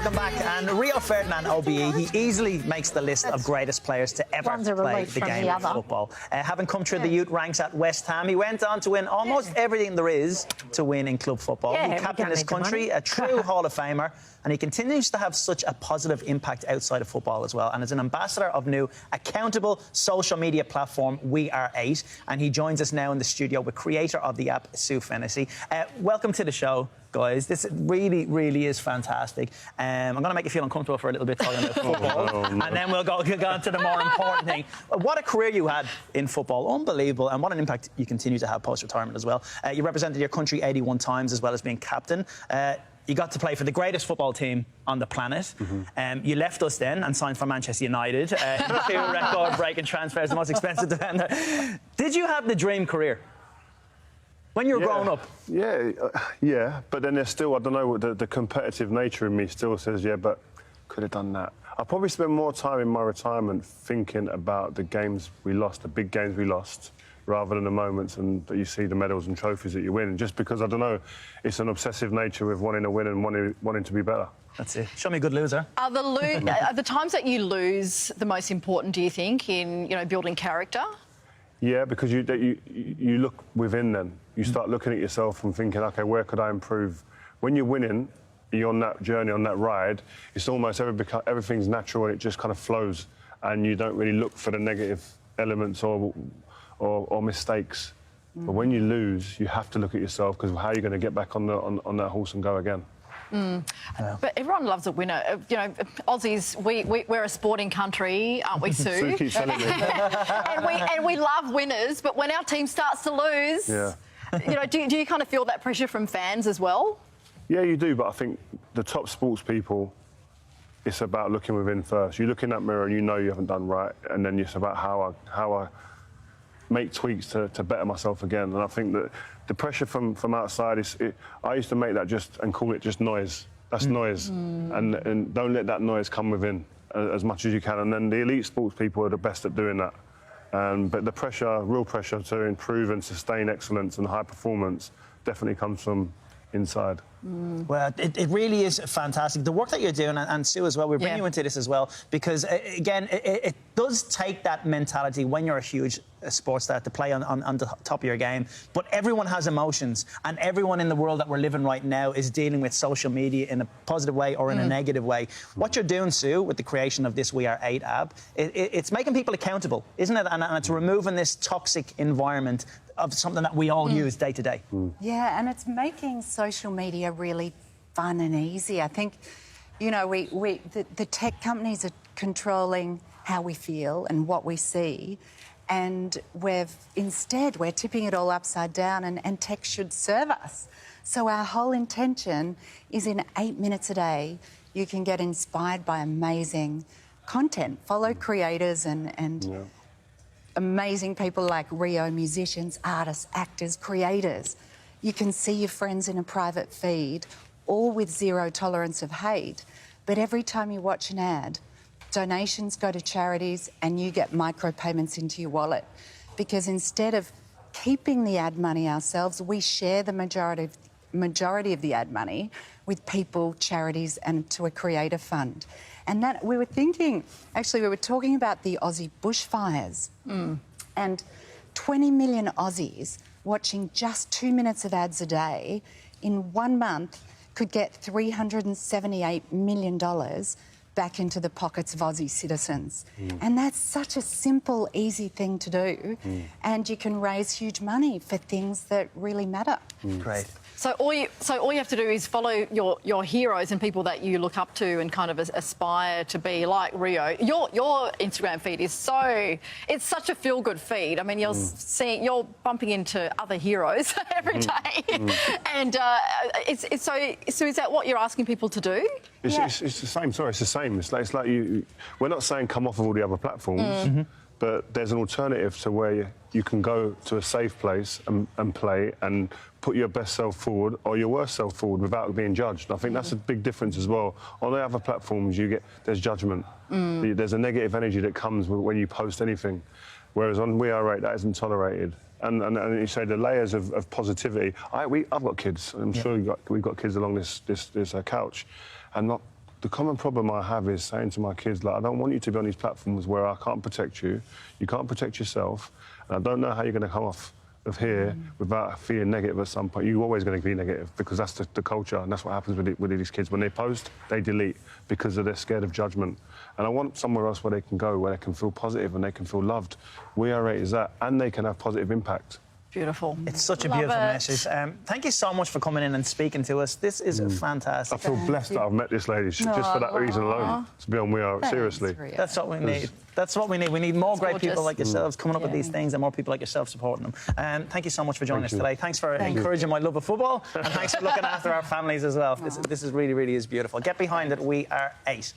welcome back. And Rio Ferdinand, OBE, he easily makes the list of greatest players to ever play the game of football. Having come through the youth ranks at West Ham, he went on to win almost everything there is to win in club football. He captained his country, a true Hall of Famer, and he continues to have such a positive impact outside of football as well, and is an ambassador of new accountable social media platform WeAre8, and he joins us now in the studio with creator of the app, Sue Fennessy. Welcome to the show, guys. This really is fantastic. I'm going to make you feel uncomfortable for a little bit talking about football, and then we'll go on to the more important thing. What a career you had in football, unbelievable, and what an impact you continue to have post-retirement as well. You represented your country 81 times as well as being captain. You got to play for the greatest football team on the planet. You left us then and signed for Manchester United. 2 record-breaking transfers, the most expensive defender. Did you have the dream career when you were growing up? Yeah, but then there's still, I don't know, the competitive nature in me still says, yeah, but could have done that. I probably spent more time in my retirement thinking about the games we lost, the big games we lost, rather than the moments and that you see the medals and trophies that you win. Just because, I don't know, it's an obsessive nature with wanting to win and wanting to be better. That's it. Show me a good loser. Are the times that you lose the most important, do you think, in building character? Yeah, because you look within then. You start looking at yourself and thinking, OK, where could I improve? When you're winning, you're on that journey, on that ride, it's almost everything's natural and it just kind of flows, and you don't really look for the negative elements or mistakes. But when you lose, you have to look at yourself, because how are you going to get back on that horse and go again? But everyone loves a winner. Aussies, we're a sporting country, aren't we, Sue? Sue keeps telling me. and we love winners, but when our team starts to lose, do you kind of feel that pressure from fans as well? Yeah, you do, but I think the top sports people, it's about looking within first. You look in that mirror and you know you haven't done right, and then it's about how I make tweaks to better myself again. And I think that the pressure from outside I used to make that and call it just noise. That's noise, and don't let that noise come within as much as you can. And then the elite sports people are the best at doing that. But the pressure, real pressure to improve and sustain excellence and high performance, definitely comes from inside. Well, it really is fantastic. The work that you're doing, and Sue as well, we bring you into this as well, because, again, it does take that mentality when you're a huge sports star to play on the top of your game. But everyone has emotions, and everyone in the world that we're living right now is dealing with social media in a positive way or in a negative way. What you're doing, Sue, with the creation of this WeAre8 app, it's making people accountable, isn't it? And it's removing this toxic environment of something that we all use day to day. Yeah, and it's making social media really fun and easy. I think, the tech companies are controlling how we feel and what we see, and we're tipping it all upside down, and tech should serve us. So our whole intention is, in 8 minutes a day, you can get inspired by amazing content. Follow creators and amazing people like Rio, musicians, artists, actors, creators. You can see your friends in a private feed, all with zero tolerance of hate. But every time you watch an ad, donations go to charities and you get micropayments into your wallet. Because instead of keeping the ad money ourselves, we share the majority of the ad money with people, charities, and to a creator fund. And that we were talking about the Aussie bushfires, and 20 million Aussies watching just 2 minutes of ads a day in 1 month could get $378 million back into the pockets of Aussie citizens. And that's such a simple, easy thing to do. And you can raise huge money for things that really matter. Great. So all you have to do is follow your heroes and people that you look up to and kind of aspire to be like Rio. Your Instagram feed is it's such a feel-good feed. I mean, you're bumping into other heroes every day, and so is that what you're asking people to do? It's the same. Sorry, it's the same. It's like we're not saying come off of all the other platforms. But there's an alternative to where you can go to a safe place and play and put your best self forward or your worst self forward without being judged. I think that's a big difference as well. On the other platforms, there's judgment. There's a negative energy that comes when you post anything, whereas on WeAre8 that isn't tolerated. And you say the layers of positivity. I've got kids. I'm sure we've got kids along this couch, and the common problem I have is saying to my kids, like, I don't want you to be on these platforms where I can't protect you, you can't protect yourself, and I don't know how you're going to come off of here without feeling negative at some point. You're always going to be negative because that's the culture, and that's what happens with these kids. When they post, they delete because they're scared of judgment. And I want somewhere else where they can go, where they can feel positive and they can feel loved. WeAre8 is that, and they can have positive impact. Beautiful. It's such a beautiful message. Thank you so much for coming in and speaking to us. This is fantastic. I feel blessed that I've met this lady just for that reason alone. To be on WeAre8, seriously. That's what we need. That's what we need. We need more great people like yourselves coming up with these things and more people like yourself supporting them. And thank you so much for joining us today. Thanks for encouraging my love of football and thanks for looking after our families as well. This is really, really is beautiful. Get behind it. WeAre8.